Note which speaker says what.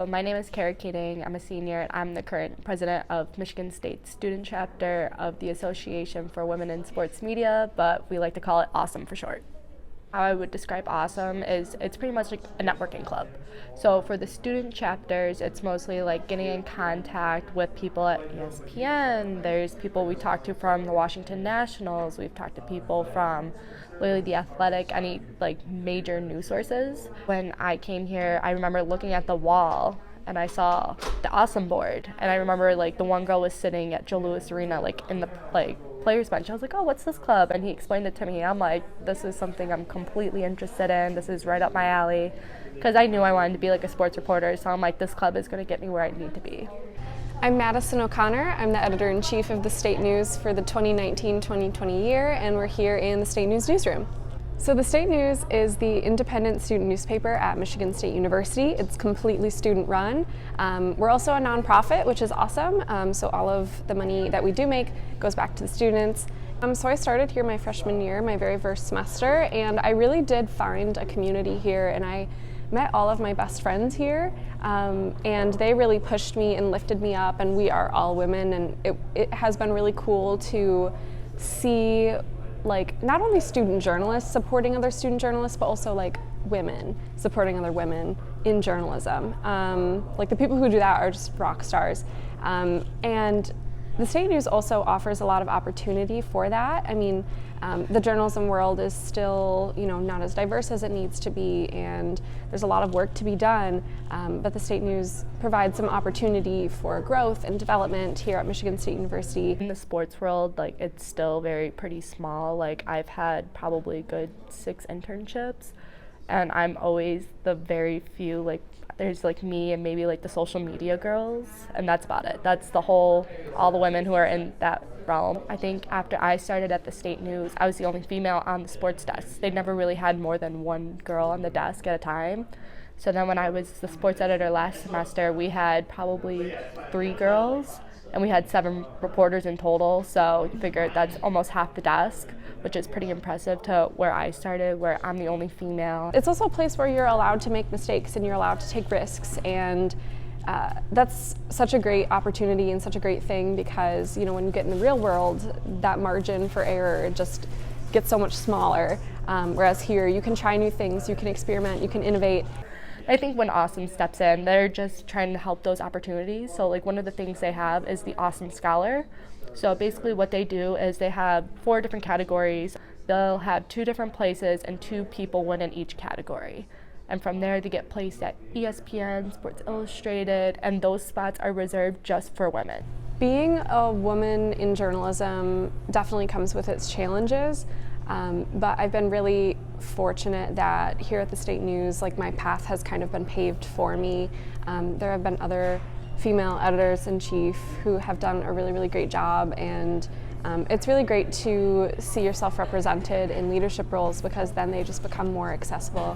Speaker 1: My name is Kara Keating. I'm a senior and I'm the current president of Michigan State student chapter of the Association for Women in Sports Media, but we like to call it AWESOME for short. How I would describe AWESOME is it's pretty much like a networking club. So for the student chapters, it's mostly like getting in contact with people at ESPN. There's people we talk to from the Washington Nationals. We've talked to people from literally The Athletic, any like major news sources. When I came here, I remember looking at the wall and I saw the AWESOME board, and I remember like the one girl was sitting at Joe Louis Arena like in the players bench. I was like, oh, what's this club? And he explained it to me. I'm like, this is something I'm completely interested in. This is right up my alley, because I knew I wanted to be like a sports reporter. So I'm like, this club is going to get me where I need to be.
Speaker 2: I'm Madison O'Connor. I'm the editor-in-chief of the State News for the 2019-2020 year, and we're here in the State News newsroom. So the State News is the independent student newspaper at Michigan State University. It's completely student-run. We're also a nonprofit, which is awesome. So all of the money that we do make goes back to the students. So I started here my freshman year, my very first semester, and I really did find a community here, and I met all of my best friends here, and they really pushed me and lifted me up, and we are all women, and it has been really cool to see like not only student journalists supporting other student journalists, but also like women supporting other women in journalism. Like the people who do that are just rock stars. And the State News also offers a lot of opportunity for that. I mean, the journalism world is still, not as diverse as it needs to be, and there's a lot of work to be done, but the State News provides some opportunity for growth and development here at Michigan State University.
Speaker 1: In the sports world, like it's still pretty small. Like I've had probably a good 6 internships, and I'm always the very few, like there's like me and maybe like the social media girls, and that's about it. That's all the women who are in that realm. I think after I started at the State News, I was the only female on the sports desk. They never really had more than one girl on the desk at a time. So then when I was the sports editor last semester, we had probably 3 girls, and we had 7 reporters in total. So you figure that's almost half the desk, which is pretty impressive to where I started, where I'm the only female.
Speaker 2: It's also a place where you're allowed to make mistakes and you're allowed to take risks, and that's such a great opportunity and such a great thing, because when you get in the real world, that margin for error just gets so much smaller, whereas here you can try new things, you can experiment, you can innovate.
Speaker 1: I think when AWESOME steps in, they're just trying to help those opportunities. So like one of the things they have is the AWESOME Scholar. So basically what they do is they have 4 different categories. They'll have 2 different places and 2 people win in each category. And from there they get placed at ESPN, Sports Illustrated, and those spots are reserved just for women.
Speaker 2: Being a woman in journalism definitely comes with its challenges. But I've been really fortunate that here at the State News, like my path has kind of been paved for me. There have been other female editors-in-chief who have done a really, really great job, and it's really great to see yourself represented in leadership roles, because then they just become more accessible.